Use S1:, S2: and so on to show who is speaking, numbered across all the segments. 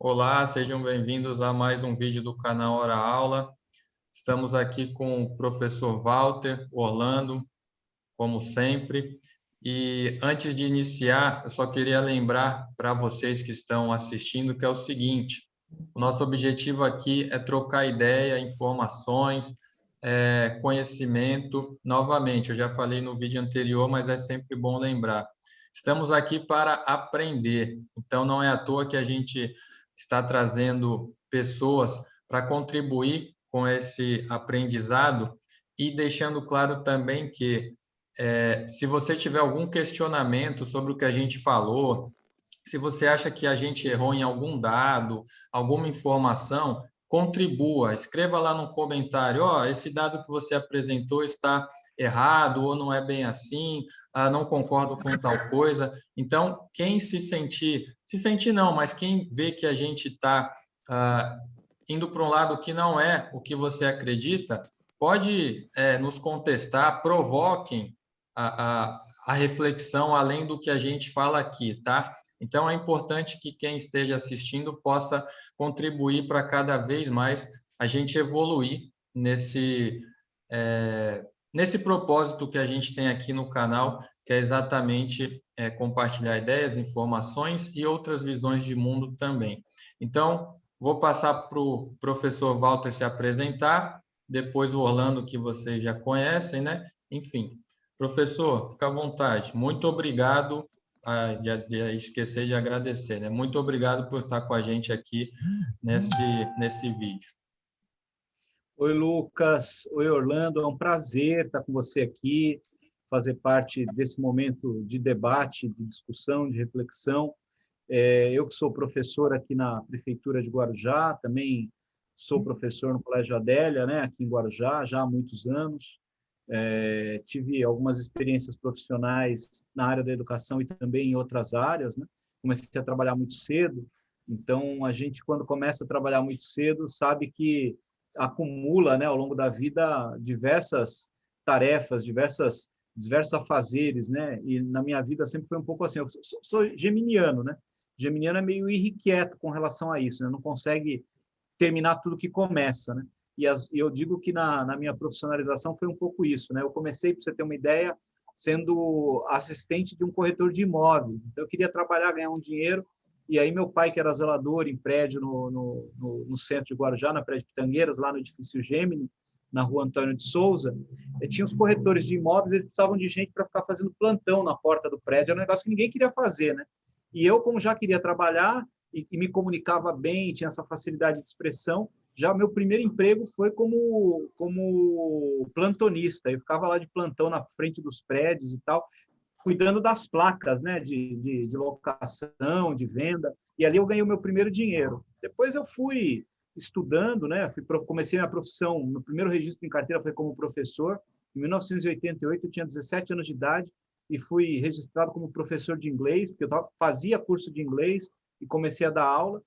S1: Olá, sejam bem-vindos a mais um vídeo do canal Hora Aula. Estamos aqui com o professor Walter Orlando, como sempre. E antes de iniciar, eu só queria lembrar para vocês que estão assistindo que é o seguinte: o nosso objetivo aqui é trocar ideia, informações, conhecimento. Novamente, eu já falei no vídeo anterior, mas é sempre bom lembrar. Estamos aqui para aprender, então não é à toa que a gente está trazendo pessoas para contribuir com esse aprendizado e deixando claro também que se você tiver algum questionamento sobre o que a gente falou, se você acha que a gente errou em algum dado, alguma informação, contribua, escreva lá no comentário, esse dado que você apresentou está errado ou não é bem assim, não concordo com tal coisa. Então, quem se sentir não, mas quem vê que a gente está indo para um lado que não é o que você acredita, pode nos contestar, provoquem a reflexão além do que a gente fala aqui, tá? Então, é importante que quem esteja assistindo possa contribuir para cada vez mais a gente evoluir nesse propósito que a gente tem aqui no canal, que é exatamente compartilhar ideias, informações e outras visões de mundo também. Então, vou passar para o professor Walter se apresentar, depois o Orlando, que vocês já conhecem, né? Enfim, professor, fica à vontade. Muito obrigado de esquecer de agradecer, né? Muito obrigado por estar com a gente aqui nesse vídeo.
S2: Oi, Lucas. Oi, Orlando. É um prazer estar com você aqui, fazer parte desse momento de debate, de discussão, de reflexão. Eu que sou professor aqui na Prefeitura de Guarujá, também sou professor no Colégio Adélia, né, aqui em Guarujá, já há muitos anos. Tive algumas experiências profissionais na área da educação e também em outras áreas, né? Comecei a trabalhar muito cedo, então a gente, quando começa a trabalhar muito cedo, sabe que acumula, né, ao longo da vida diversas tarefas, diversos afazeres, né? E na minha vida sempre foi um pouco assim. Eu sou geminiano, né? Geminiano é meio irrequieto com relação a isso, né? Não consegue terminar tudo que começa, né? E eu digo que na minha profissionalização foi um pouco isso, né? Eu comecei, para você ter uma ideia, sendo assistente de um corretor de imóveis. Então, eu queria trabalhar, ganhar um dinheiro, e aí meu pai, que era zelador em prédio no centro de Guarujá, na Praia de Pitangueiras, lá no edifício Gemini, na rua Antônio de Souza, tinha os corretores de imóveis, eles precisavam de gente para ficar fazendo plantão na porta do prédio, era um negócio que ninguém queria fazer, né? E eu, como já queria trabalhar e me comunicava bem, tinha essa facilidade de expressão, já meu primeiro emprego foi como plantonista. Eu ficava lá de plantão na frente dos prédios e tal, cuidando das placas, né, de locação, de venda. E ali eu ganhei o meu primeiro dinheiro. Depois eu fui estudando, né, comecei minha profissão, meu primeiro registro em carteira foi como professor. Em 1988 eu tinha 17 anos de idade e fui registrado como professor de inglês, porque eu fazia curso de inglês e comecei a dar aula.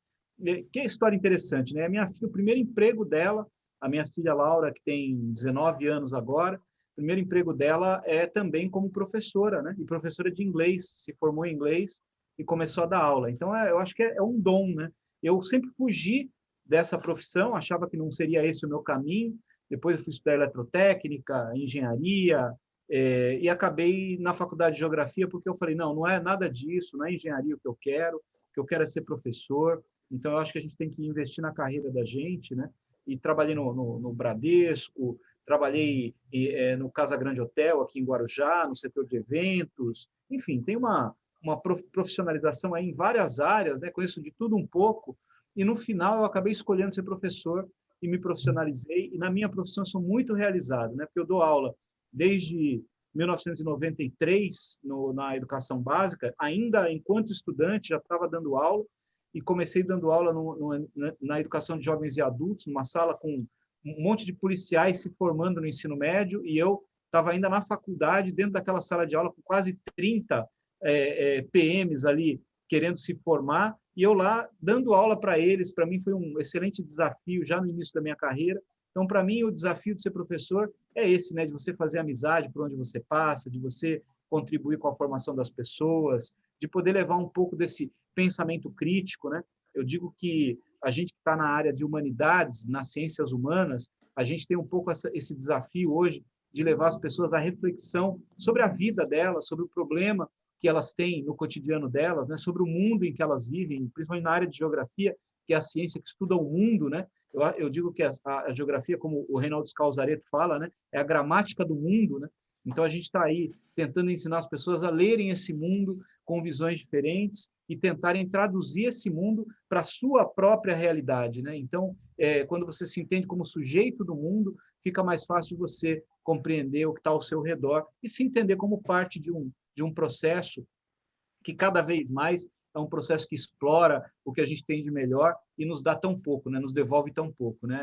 S2: Que história interessante, né? A minha filha, o primeiro emprego dela, a minha filha Laura, que tem 19 anos agora, o primeiro emprego dela é também como professora, né? E professora de inglês, se formou em inglês e começou a dar aula. Então, eu acho que é um dom, né? Eu sempre fugi dessa profissão, achava que não seria esse o meu caminho. Depois eu fui estudar eletrotécnica, engenharia, e acabei na faculdade de geografia porque eu falei, não é nada disso, não é engenharia o que eu quero é ser professor. Então, eu acho que a gente tem que investir na carreira da gente, né? E trabalhei no Bradesco, trabalhei no Casa Grande Hotel, aqui em Guarujá, no setor de eventos. Enfim, tem uma profissionalização aí em várias áreas, né? Conheço de tudo um pouco. E, no final, eu acabei escolhendo ser professor e me profissionalizei. E, na minha profissão, eu sou muito realizado, né? Porque eu dou aula desde 1993 na educação básica, ainda enquanto estudante, já estava dando aula, e comecei dando aula na educação de jovens e adultos, numa sala com um monte de policiais se formando no ensino médio, e eu estava ainda na faculdade, dentro daquela sala de aula, com quase 30 PMs ali querendo se formar, e eu lá dando aula para eles. Para mim foi um excelente desafio já no início da minha carreira. Então, para mim, o desafio de ser professor é esse, né, de você fazer amizade por onde você passa, de você contribuir com a formação das pessoas, de poder levar um pouco desse pensamento crítico, né? Eu digo que a gente que está na área de humanidades, nas ciências humanas, a gente tem um pouco esse desafio hoje de levar as pessoas à reflexão sobre a vida delas, sobre o problema que elas têm no cotidiano delas, né? Sobre o mundo em que elas vivem, principalmente na área de geografia, que é a ciência que estuda o mundo, né? Eu digo que a geografia, como o Reinaldo Scalzareto fala, né? É a gramática do mundo, né? Então, a gente está aí tentando ensinar as pessoas a lerem esse mundo com visões diferentes e tentarem traduzir esse mundo para a sua própria realidade, né? Então, quando você se entende como sujeito do mundo, fica mais fácil de você compreender o que está ao seu redor e se entender como parte de um processo que cada vez mais é um processo que explora o que a gente tem de melhor e nos dá tão pouco, né? Nos devolve tão pouco, né?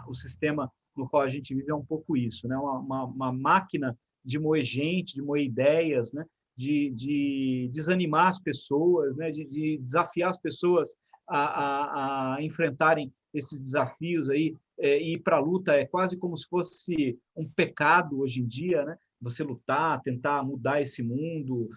S2: O sistema no qual a gente vive é um pouco isso, né? Uma máquina de moer gente, de moer ideias, né? De desanimar as pessoas, né? De desafiar as pessoas a enfrentarem esses desafios aí, e ir para a luta é quase como se fosse um pecado hoje em dia, né? Você lutar, tentar mudar esse mundo,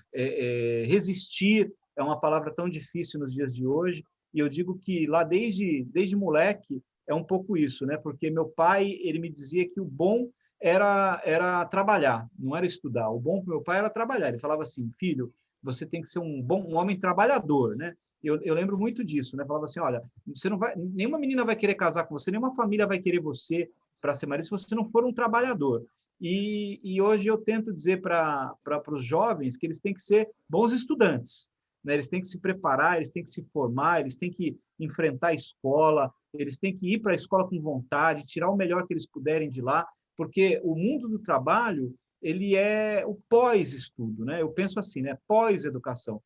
S2: resistir é uma palavra tão difícil nos dias de hoje, e eu digo que lá desde moleque é um pouco isso, né? Porque meu pai, ele me dizia que o bom era trabalhar, não era estudar. O bom para meu pai era trabalhar. Ele falava assim: filho, você tem que ser um homem trabalhador, né? Eu lembro muito disso, né? Falava assim: olha, você não vai, nenhuma menina vai querer casar com você, nenhuma família vai querer você para ser marido se você não for um trabalhador. E hoje eu tento dizer para os jovens que eles têm que ser bons estudantes, né? Eles têm que se preparar, eles têm que se formar, eles têm que enfrentar a escola, eles têm que ir para a escola com vontade, tirar o melhor que eles puderem de lá, porque o mundo do trabalho, ele é o pós-estudo, né? Eu penso assim, né? Pós-educação.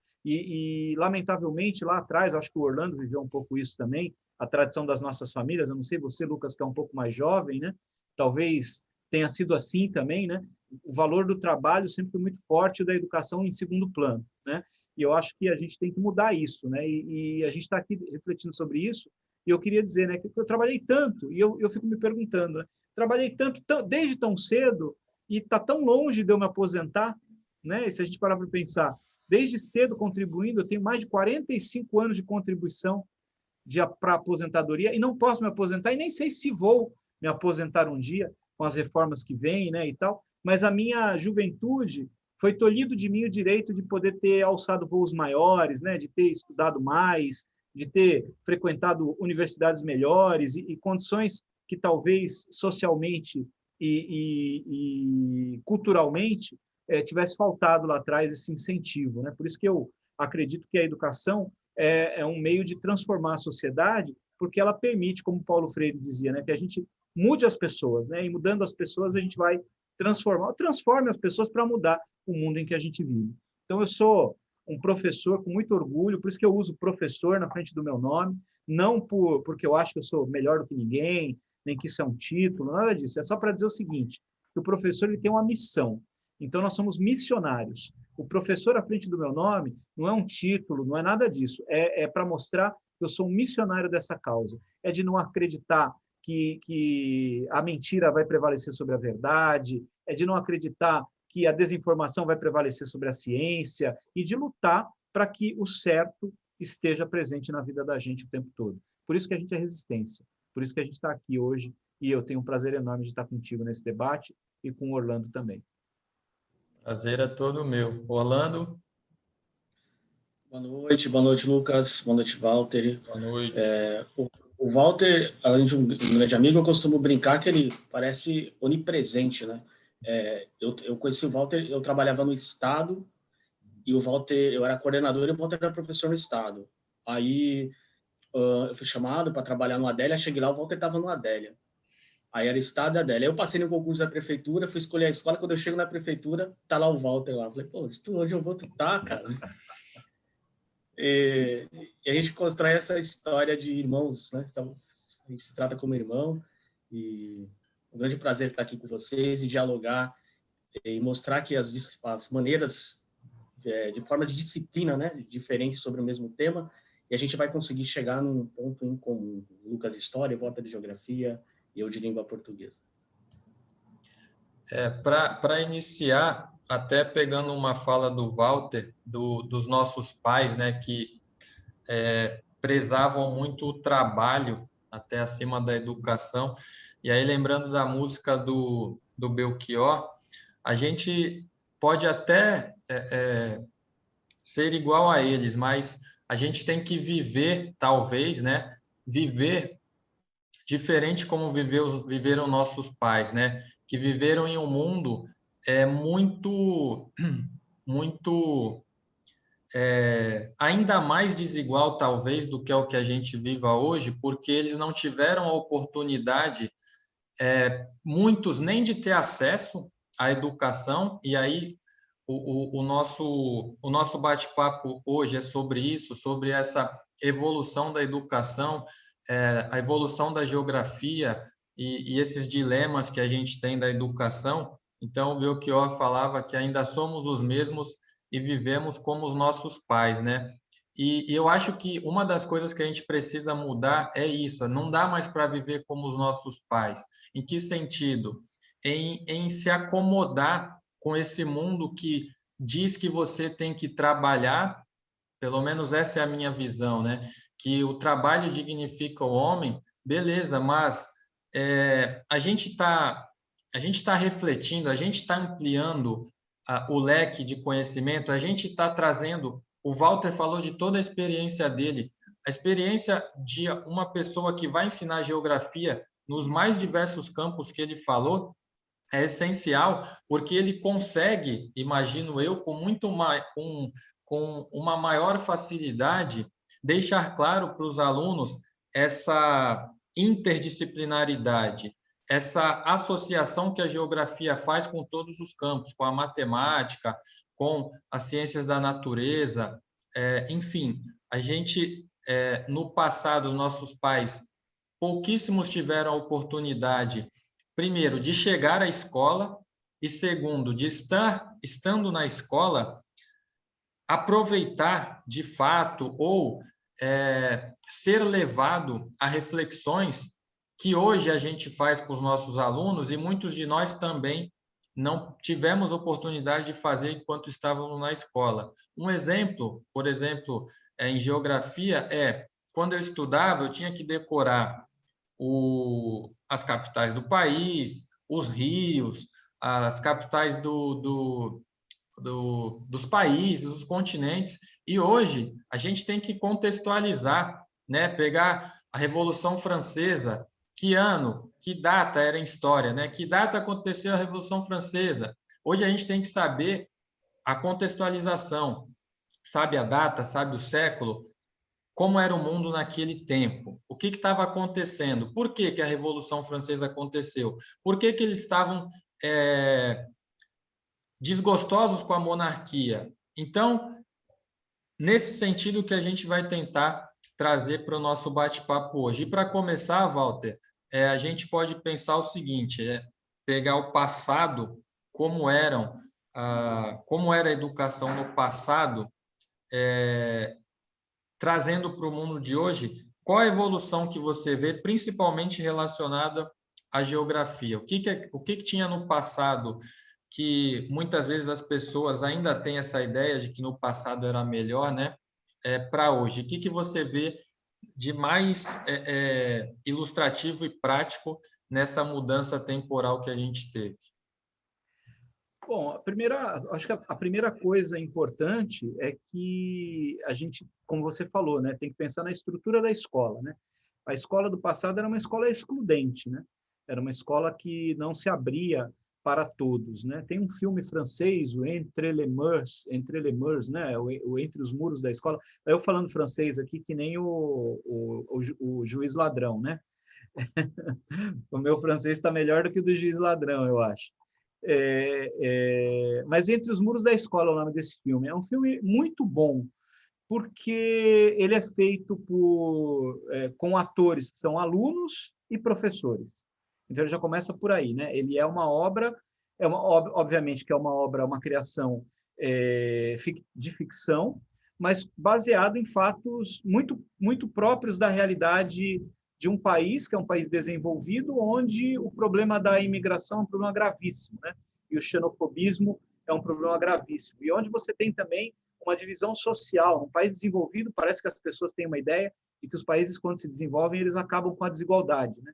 S2: Lamentavelmente, lá atrás, acho que o Orlando viveu um pouco isso também, a tradição das nossas famílias, eu não sei você, Lucas, que é um pouco mais jovem, né? Talvez tenha sido assim também, né? O valor do trabalho sempre foi muito forte, da educação em segundo plano, né? E eu acho que a gente tem que mudar isso, né? E a gente está aqui refletindo sobre isso, e eu queria dizer, né, que eu trabalhei tanto, e eu fico me perguntando, né? Trabalhei tanto, desde tão cedo, e está tão longe de eu me aposentar, né? E se a gente parar para pensar, desde cedo contribuindo, eu tenho mais de 45 anos de contribuição para aposentadoria, e não posso me aposentar, e nem sei se vou me aposentar um dia, com as reformas que vêm, né, e tal, mas a minha juventude foi tolhido de mim o direito de poder ter alçado voos maiores, né, de ter estudado mais, de ter frequentado universidades melhores e condições que talvez socialmente e culturalmente tivesse faltado lá atrás esse incentivo, né? Por isso que eu acredito que a educação é um meio de transformar a sociedade, porque ela permite, como Paulo Freire dizia, né, que a gente mude as pessoas, né? E mudando as pessoas, a gente vai transforme as pessoas para mudar o mundo em que a gente vive. Então, eu sou um professor com muito orgulho, por isso que eu uso professor na frente do meu nome, não porque eu acho que eu sou melhor do que ninguém, nem que isso é um título, nada disso. É só para dizer o seguinte, que o professor ele tem uma missão. Então, nós somos missionários. O professor à frente do meu nome não é um título, não é nada disso. É para mostrar que eu sou um missionário dessa causa. É de não acreditar que a mentira vai prevalecer sobre a verdade, é de não acreditar que a desinformação vai prevalecer sobre a ciência e de lutar para que o certo esteja presente na vida da gente o tempo todo. Por isso que a gente é resistência, por isso que a gente está aqui hoje e eu tenho um prazer enorme de estar contigo nesse debate e com o Orlando também.
S1: Prazer é todo meu. Orlando?
S3: Boa noite, Lucas. Boa noite, Walter.
S1: Boa noite.
S3: O Walter, além de um grande amigo, eu costumo brincar que ele parece onipresente, né? Eu conheci o Walter, eu trabalhava no Estado, e o Walter, eu era coordenador e o Walter era professor no Estado. Aí eu fui chamado para trabalhar no Adélia, cheguei lá, o Walter estava no Adélia. Aí era Estado e Adélia. Aí eu passei no concurso da prefeitura, fui escolher a escola, quando eu chego na prefeitura, tá lá o Walter lá. Eu falei, pô, onde eu vou, tu tá, cara? E a gente constrói essa história de irmãos, né? Então, a gente se trata como irmão, e é um grande prazer estar aqui com vocês e dialogar e mostrar que as maneiras de forma de disciplina, né, diferentes sobre o mesmo tema, e a gente vai conseguir chegar num ponto em comum. Lucas de História, Walter de Geografia e eu de Língua Portuguesa.
S1: Para iniciar, até pegando uma fala do Walter, dos nossos pais, né, que prezavam muito o trabalho, até acima da educação. E aí, lembrando da música do Belchior, a gente pode até ser igual a eles, mas a gente tem que viver, talvez, né? Viver diferente como viveram nossos pais, né? Que viveram em um mundo muito ainda mais desigual, talvez, do que é o que a gente viva hoje, porque eles não tiveram a oportunidade, muitos, nem de ter acesso à educação, e aí o nosso bate-papo hoje é sobre isso, sobre essa evolução da educação, a evolução da geografia e esses dilemas que a gente tem da educação. Então, o Belchior falava que ainda somos os mesmos e vivemos como os nossos pais, né? E eu acho que uma das coisas que a gente precisa mudar é isso, não dá mais para viver como os nossos pais. Em que sentido? Em se acomodar com esse mundo que diz que você tem que trabalhar, pelo menos essa é a minha visão, né? Que o trabalho dignifica o homem, beleza, mas a gente está refletindo, a gente está ampliando o leque de conhecimento, a gente está trazendo. O Walter falou de toda a experiência dele, a experiência de uma pessoa que vai ensinar geografia nos mais diversos campos que ele falou é essencial, porque ele consegue, imagino eu, com uma maior facilidade, deixar claro para os alunos essa interdisciplinaridade, essa associação que a geografia faz com todos os campos, com a matemática, com as ciências da natureza, enfim, a gente, no passado, nossos pais, pouquíssimos tiveram a oportunidade, primeiro, de chegar à escola e, segundo, de estando na escola, aproveitar de fato ou ser levado a reflexões que hoje a gente faz com os nossos alunos e muitos de nós também não tivemos oportunidade de fazer enquanto estávamos na escola. Um exemplo, por exemplo, em geografia quando eu estudava, eu tinha que decorar as capitais do país, os rios, as capitais dos países, dos continentes, e hoje a gente tem que contextualizar, né? Pegar a Revolução Francesa, que ano, que data era em história, né? Que data aconteceu a Revolução Francesa? Hoje a gente tem que saber a contextualização, sabe a data, sabe o século, como era o mundo naquele tempo, o que estava acontecendo, por que a Revolução Francesa aconteceu, por que eles estavam desgostosos com a monarquia. Então, nesse sentido que a gente vai tentar trazer para o nosso bate-papo hoje. E para começar, Walter, a gente pode pensar o seguinte, pegar o passado, como era a educação no passado, trazendo para o mundo de hoje, qual a evolução que você vê, principalmente relacionada à geografia? O que tinha no passado que muitas vezes as pessoas ainda têm essa ideia de que no passado era melhor, né? Para hoje, o que você vê de mais ilustrativo e prático nessa mudança temporal que a gente teve?
S2: Bom, acho que a primeira coisa importante é que a gente, como você falou, né, tem que pensar na estrutura da escola, né? A escola do passado era uma escola excludente, né? Era uma escola que não se abria para todos, né? Tem um filme francês, o Entre les Murs, né? O Entre os Muros da Escola. Eu falando francês aqui que nem o Juiz Ladrão, né? O meu francês está melhor do que o do Juiz Ladrão, eu acho. Mas Entre os Muros da Escola é o nome desse filme. É um filme muito bom, porque ele é feito com atores que são alunos e professores. Então, ele já começa por aí, né? Ele é uma obra, obviamente que é uma obra, uma criação de ficção, mas baseado em fatos muito, muito próprios da realidade de um país, que é um país desenvolvido, onde o problema da imigração é um problema gravíssimo, né? E o xenofobismo é um problema gravíssimo. E onde você tem também uma divisão social. Um país desenvolvido, parece que as pessoas têm uma ideia de que os países, quando se desenvolvem, eles acabam com a desigualdade, né?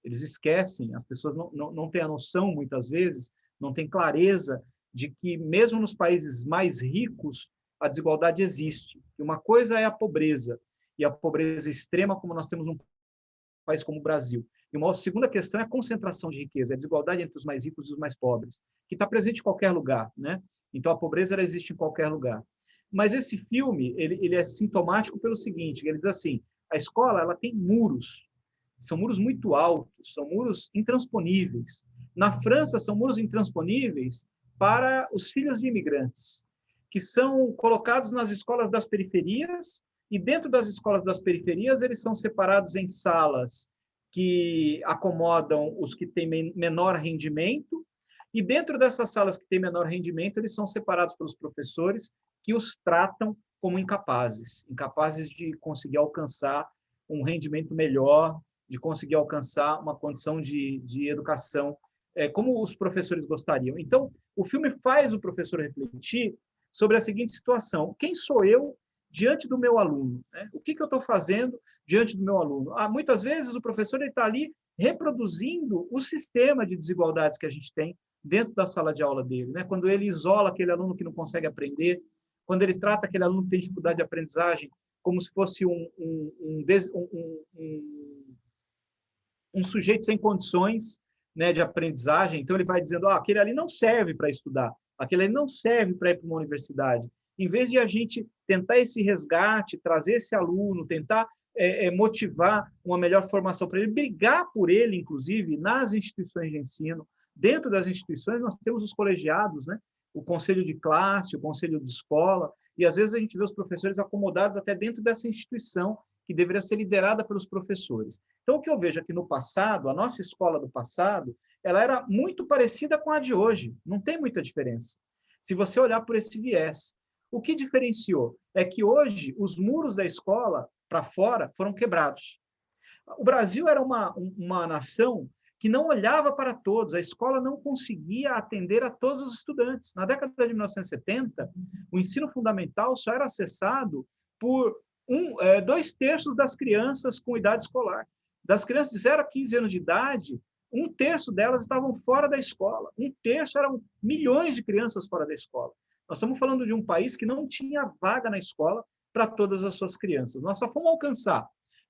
S2: Eles esquecem, as pessoas não têm a noção, muitas vezes, não têm clareza de que, mesmo nos países mais ricos, a desigualdade existe. E uma coisa é a pobreza, e a pobreza extrema, como nós temos num país como o Brasil. E uma segunda questão é a concentração de riqueza, a desigualdade entre os mais ricos e os mais pobres, que está presente em qualquer lugar, né? Então, a pobreza ela existe em qualquer lugar. Mas esse filme, ele é sintomático pelo seguinte, ele diz assim, a escola ela tem muros, são muros muito altos, são muros intransponíveis. Na França, são muros intransponíveis para os filhos de imigrantes, que são colocados nas escolas das periferias, e dentro das escolas das periferias, eles são separados em salas que acomodam os que têm menor rendimento, e dentro dessas salas que têm menor rendimento, eles são separados pelos professores, que os tratam como incapazes de conseguir alcançar um rendimento melhor, de conseguir alcançar uma condição de educação como os professores gostariam. Então, o filme faz o professor refletir sobre a seguinte situação: quem sou eu diante do meu aluno? Né? O que eu estou fazendo diante do meu aluno? Muitas vezes o professor está ali reproduzindo o sistema de desigualdades que a gente tem dentro da sala de aula dele, né? Quando ele isola aquele aluno que não consegue aprender, quando ele trata aquele aluno que tem dificuldade de aprendizagem como se fosse um sujeito sem condições, né, de aprendizagem. Então, ele vai dizendo, aquele ali não serve para estudar, aquele ali não serve para ir para uma universidade. Em vez de a gente tentar esse resgate, trazer esse aluno, tentar motivar uma melhor formação para ele, brigar por ele, inclusive, nas instituições de ensino. Dentro das instituições, nós temos os colegiados, né? O conselho de classe, o conselho de escola, e às vezes a gente vê os professores acomodados até dentro dessa instituição que deveria ser liderada pelos professores. Então, o que eu vejo aqui no passado, a nossa escola do passado, ela era muito parecida com a de hoje, não tem muita diferença. Se você olhar por esse viés, o que diferenciou é que hoje os muros da escola para fora foram quebrados. O Brasil era uma nação que não olhava para todos, a escola não conseguia atender a todos os estudantes. Na década de 1970, o ensino fundamental só era acessado por 2/3 das crianças com idade escolar. Das crianças de 0 a 15 anos de idade, 1/3 delas estavam fora da escola. 1/3 eram milhões de crianças fora da escola. Nós estamos falando de um país que não tinha vaga na escola para todas as suas crianças. Nós só fomos alcançar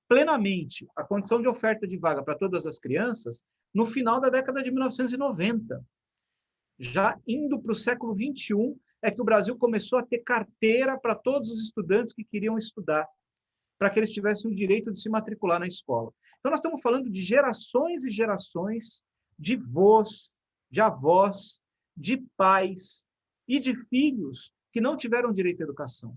S2: plenamente a condição de oferta de vaga para todas as crianças no final da década de 1990. Já indo para o século XXI, é que o Brasil começou a ter carteira para todos os estudantes que queriam estudar, para que eles tivessem o direito de se matricular na escola. Então, nós estamos falando de gerações e gerações de vô, de avós, de pais e de filhos que não tiveram direito à educação.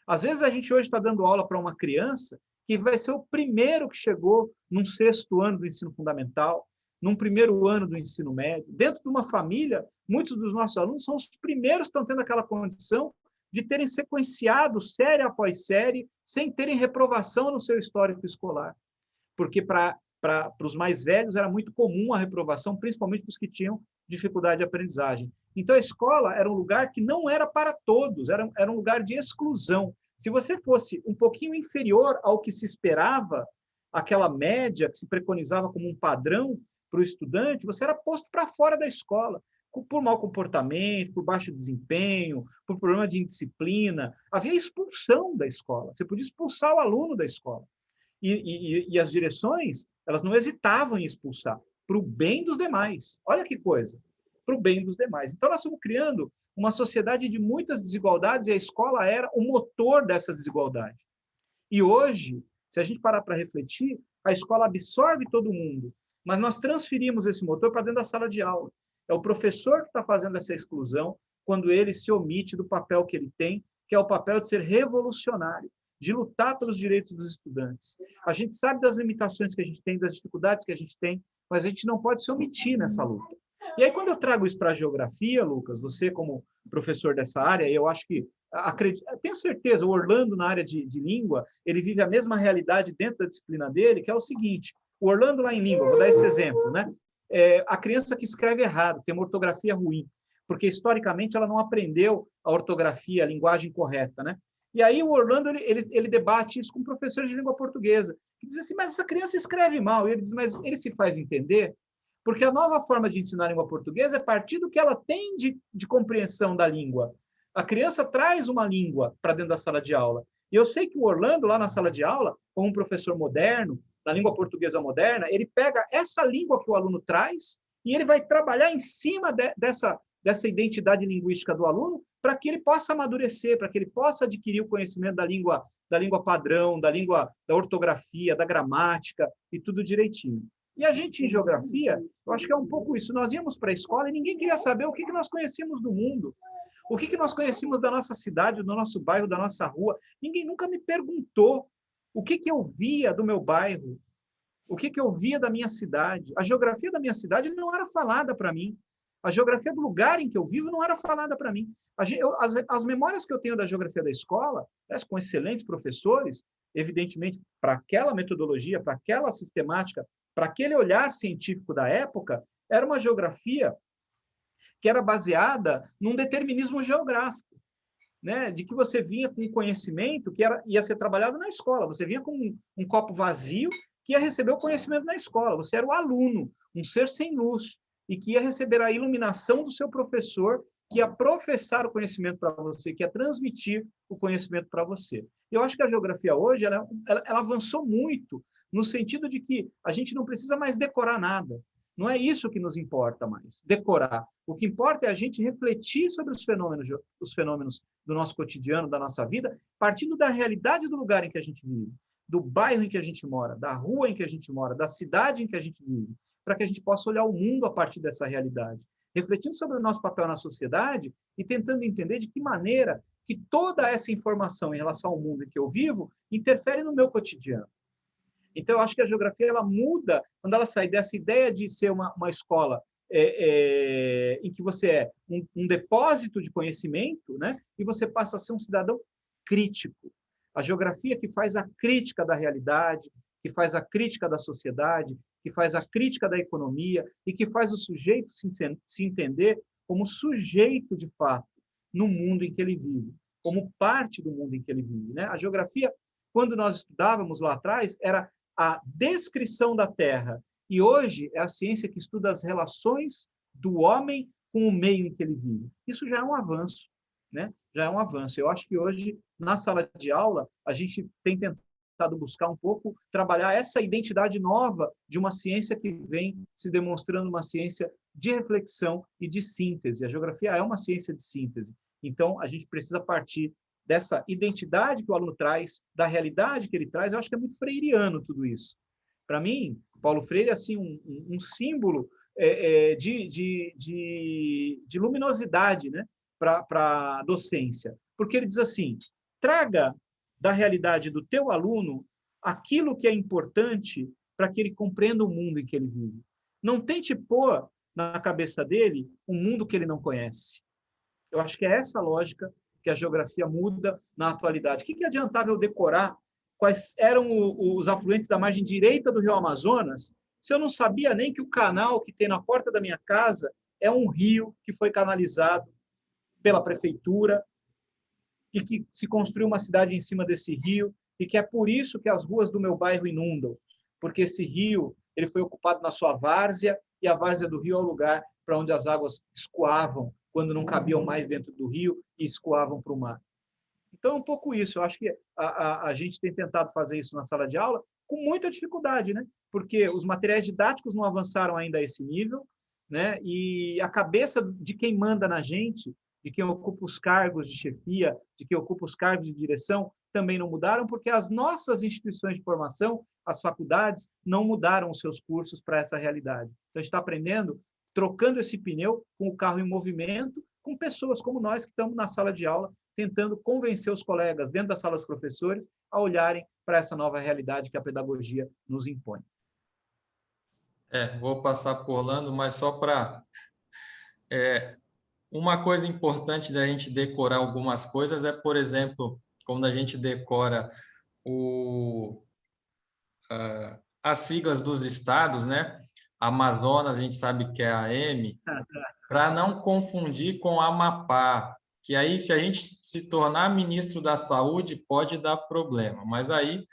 S2: Às vezes, a gente hoje está dando aula para uma criança que vai ser o primeiro que chegou num 6º ano do ensino fundamental, num 1º ano do ensino médio. Dentro de uma família, muitos dos nossos alunos são os primeiros que estão tendo aquela condição de terem sequenciado série após série, sem terem reprovação no seu histórico escolar. Porque para os mais velhos era muito comum a reprovação, principalmente para os que tinham dificuldade de aprendizagem. Então, a escola era um lugar que não era para todos, era um lugar de exclusão. Se você fosse um pouquinho inferior ao que se esperava, aquela média que se preconizava como um padrão para o estudante, você era posto para fora da escola, por mau comportamento, por baixo desempenho, por problema de indisciplina. Havia expulsão da escola, você podia expulsar o aluno da escola. E as direções, elas não hesitavam em expulsar, para o bem dos demais. Olha que coisa, para o bem dos demais. Então, nós estamos criando uma sociedade de muitas desigualdades e a escola era o motor dessas desigualdades. E hoje, se a gente parar para refletir, a escola absorve todo mundo, mas nós transferimos esse motor para dentro da sala de aula. É o professor que está fazendo essa exclusão quando ele se omite do papel que ele tem, que é o papel de ser revolucionário, de lutar pelos direitos dos estudantes. A gente sabe das limitações que a gente tem, das dificuldades que a gente tem, mas a gente não pode se omitir nessa luta. E aí, quando eu trago isso para a geografia, Lucas, você como professor dessa área, eu acho que, tenho certeza, o Orlando, na área de língua, ele vive a mesma realidade dentro da disciplina dele, que é o seguinte: o Orlando lá em língua, vou dar esse exemplo, né? A criança que escreve errado, tem uma ortografia ruim. porque historicamente ela não aprendeu a ortografia, a linguagem correta, né? E aí o Orlando ele debate isso com professores de língua portuguesa, que diz assim, mas essa criança escreve mal. E ele diz, mas ele se faz entender, porque a nova forma de ensinar a língua portuguesa é a partir do que ela tem de compreensão da língua. A criança traz uma língua para dentro da sala de aula. E eu sei que o Orlando, lá na sala de aula, como um professor moderno, da língua portuguesa moderna, ele pega essa língua que o aluno traz e ele vai trabalhar em cima dessa identidade linguística do aluno para que ele possa amadurecer, para que ele possa adquirir o conhecimento da língua padrão, da ortografia, da gramática e tudo direitinho. E a gente, em geografia, eu acho que é um pouco isso. Nós íamos para a escola e ninguém queria saber o que nós conhecíamos do mundo, o que nós conhecíamos da nossa cidade, do nosso bairro, da nossa rua. Ninguém nunca me perguntou o que eu via do meu bairro, o que eu via da minha cidade. A geografia da minha cidade não era falada para mim. A geografia do lugar em que eu vivo não era falada para mim. As memórias que eu tenho da geografia da escola, com excelentes professores, evidentemente, para aquela metodologia, para aquela sistemática, para aquele olhar científico da época, era uma geografia que era baseada num determinismo geográfico, né? De que você vinha com um conhecimento que ia ser trabalhado na escola. Você vinha com um copo vazio que ia receber o conhecimento na escola. Você era o aluno, um ser sem luz, e que ia receber a iluminação do seu professor, que ia professar o conhecimento para você, que ia transmitir o conhecimento para você. Eu acho que a geografia hoje ela avançou muito no sentido de que a gente não precisa mais decorar nada. Não é isso que nos importa mais, decorar. O que importa é a gente refletir sobre os fenômenos do nosso cotidiano, da nossa vida, partindo da realidade do lugar em que a gente vive, do bairro em que a gente mora, da rua em que a gente mora, da cidade em que a gente vive, para que a gente possa olhar o mundo a partir dessa realidade, refletindo sobre o nosso papel na sociedade e tentando entender de que maneira que toda essa informação em relação ao mundo em que eu vivo interfere no meu cotidiano. Então, eu acho que a geografia ela muda quando ela sai dessa ideia de ser uma escola em que você é um depósito de conhecimento, né? E você passa a ser um cidadão crítico. A geografia que faz a crítica da realidade, que faz a crítica da sociedade, que faz a crítica da economia e que faz o sujeito se entender como sujeito de fato no mundo em que ele vive, como parte do mundo em que ele vive, né? A geografia, quando nós estudávamos lá atrás, era a descrição da Terra, e hoje é a ciência que estuda as relações do homem com o meio em que ele vive. Isso já é um avanço, né? Já é um avanço. Eu acho que hoje, na sala de aula, a gente tem tentado buscar um pouco, trabalhar essa identidade nova de uma ciência que vem se demonstrando uma ciência de reflexão e de síntese. A geografia é uma ciência de síntese. Então, a gente precisa partir dessa identidade que o aluno traz, da realidade que ele traz. Eu acho que é muito freiriano tudo isso. Para mim, Paulo Freire é assim, um símbolo de luminosidade, né, para a docência. Porque ele diz assim, traga da realidade do teu aluno aquilo que é importante para que ele compreenda o mundo em que ele vive. Não tente pôr na cabeça dele um mundo que ele não conhece. Eu acho que é essa lógica que a geografia muda na atualidade. O que adiantava eu decorar quais eram os afluentes da margem direita do Rio Amazonas se eu não sabia nem que o canal que tem na porta da minha casa é um rio que foi canalizado pela prefeitura e que se construiu uma cidade em cima desse rio e que é por isso que as ruas do meu bairro inundam, porque esse rio ele foi ocupado na sua várzea e a várzea do rio é o lugar para onde as águas escoavam quando não cabiam mais dentro do rio e escoavam para o mar. Então, é um pouco isso. Eu acho que a gente tem tentado fazer isso na sala de aula com muita dificuldade, né? Porque os materiais didáticos não avançaram ainda a esse nível, né? E a cabeça de quem manda na gente, de quem ocupa os cargos de chefia, de quem ocupa os cargos de direção, também não mudaram, porque as nossas instituições de formação, as faculdades, não mudaram os seus cursos para essa realidade. Então, a gente está aprendendo, trocando esse pneu com o carro em movimento, com pessoas como nós que estamos na sala de aula, tentando convencer os colegas dentro da sala dos professores a olharem para essa nova realidade que a pedagogia nos impõe.
S1: Vou passar por Orlando, mas só para... uma coisa importante da gente decorar algumas coisas é, por exemplo, quando a gente decora as siglas dos estados, né? Amazonas, a gente sabe que é a AM, para não confundir com Amapá, que aí, se a gente se tornar ministro da Saúde, pode dar problema. Mas aí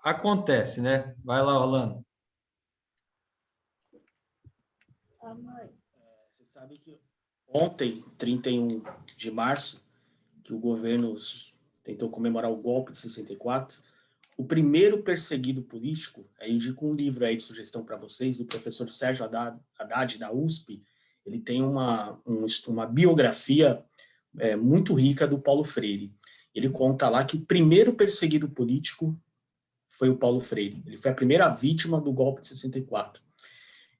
S1: acontece, né? Vai lá, Orlando.
S3: Você sabe que ontem, 31 de março, que o governo tentou comemorar o golpe de 64, o primeiro perseguido político, aí indico um livro aí de sugestão para vocês, do professor Sérgio Haddad, da USP. Ele tem uma biografia muito rica do Paulo Freire. Ele conta lá que o primeiro perseguido político foi o Paulo Freire. Ele foi a primeira vítima do golpe de 64.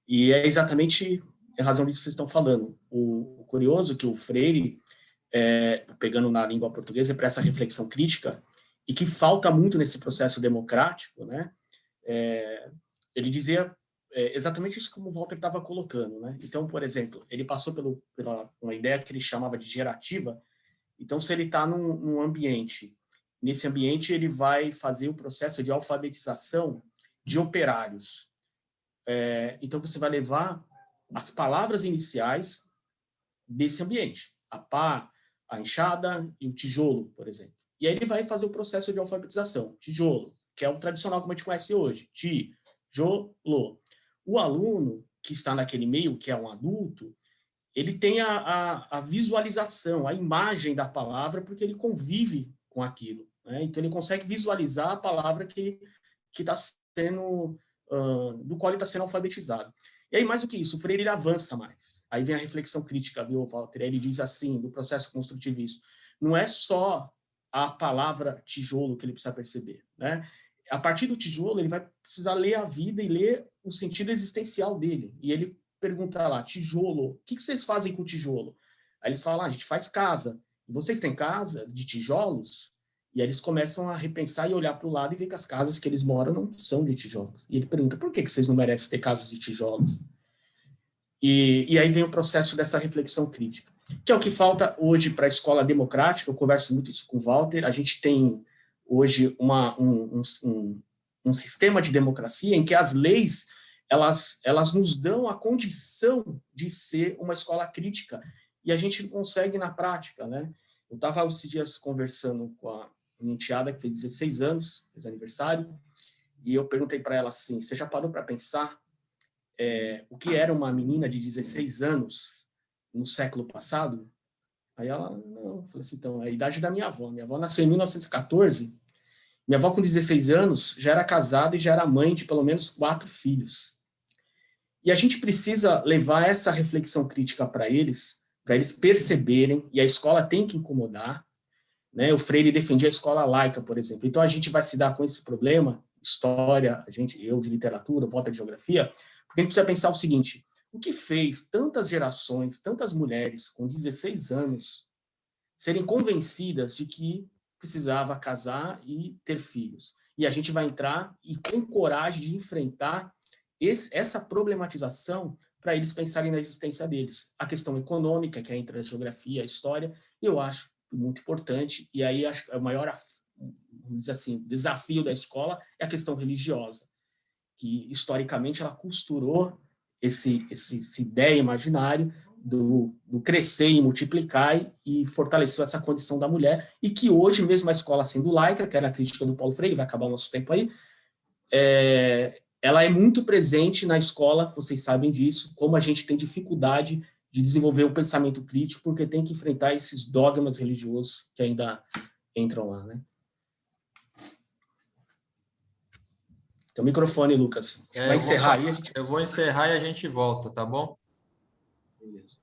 S3: E é exatamente a razão disso que vocês estão falando. O curioso é que o Freire, pegando na língua portuguesa, para essa reflexão crítica, e que falta muito nesse processo democrático, né? Ele dizia exatamente isso como o Walter estava colocando, né? Então, por exemplo, ele passou pela uma ideia que ele chamava de gerativa. Então, se ele está num ambiente, nesse ambiente ele vai fazer o processo de alfabetização de operários. Então, você vai levar as palavras iniciais desse ambiente, a pá, a enxada e o tijolo, por exemplo. E aí ele vai fazer o processo de alfabetização. Tijolo, que é o tradicional como a gente conhece hoje. Tijolo. O aluno que está naquele meio, que é um adulto, ele tem a visualização, a imagem da palavra, porque ele convive com aquilo, né? Então, ele consegue visualizar a palavra que está sendo, do qual ele está sendo alfabetizado. E aí, mais do que isso, o Freire ele avança mais. Aí vem a reflexão crítica, viu, Walter? Aí ele diz assim, do processo construtivista, não é só a palavra tijolo que ele precisa perceber, né? A partir do tijolo, ele vai precisar ler a vida e ler o sentido existencial dele. E ele pergunta lá, tijolo, o que vocês fazem com tijolo? Aí eles falam, a gente faz casa. E vocês têm casa de tijolos? E aí eles começam a repensar e olhar para o lado e ver que as casas que eles moram não são de tijolos. E ele pergunta, por que vocês não merecem ter casas de tijolos? E aí vem o processo dessa reflexão crítica, que é o que falta hoje para a escola democrática. Eu converso muito isso com o Walter. A gente tem hoje um sistema de democracia em que as leis elas nos dão a condição de ser uma escola crítica, e a gente não consegue na prática, né? Eu estava esses dias conversando com a minha enteada, que fez 16 anos, fez aniversário, e eu perguntei para ela assim, você já parou para pensar o que era uma menina de 16 anos no século passado? Aí ela, não, eu falei assim, então, é a idade da minha avó. Minha avó nasceu em 1914, minha avó com 16 anos já era casada e já era mãe de pelo menos 4 filhos. E a gente precisa levar essa reflexão crítica para eles perceberem, e a escola tem que incomodar, né? O Freire defendia a escola laica, por exemplo. Então, a gente vai se dar com esse problema, história, eu de literatura, Walter de geografia, porque a gente precisa pensar o seguinte, o que fez tantas gerações, tantas mulheres com 16 anos serem convencidas de que precisava casar e ter filhos? E a gente vai entrar e com coragem de enfrentar essa problematização para eles pensarem na existência deles. A questão econômica, que é entre a geografia e a história, eu acho muito importante, e aí acho que o maior, vamos dizer assim, desafio da escola é a questão religiosa, que historicamente ela costurou essa ideia imaginária do crescer e multiplicar e fortaleceu essa condição da mulher, e que hoje, mesmo a escola sendo laica, que era a crítica do Paulo Freire, vai acabar o nosso tempo aí, ela é muito presente na escola, vocês sabem disso, como a gente tem dificuldade de desenvolver o pensamento crítico, porque tem que enfrentar esses dogmas religiosos que ainda entram lá, né? Então, microfone, Lucas. Vai encerrar aí.
S1: Eu vou encerrar e a gente volta, tá bom?
S3: Beleza.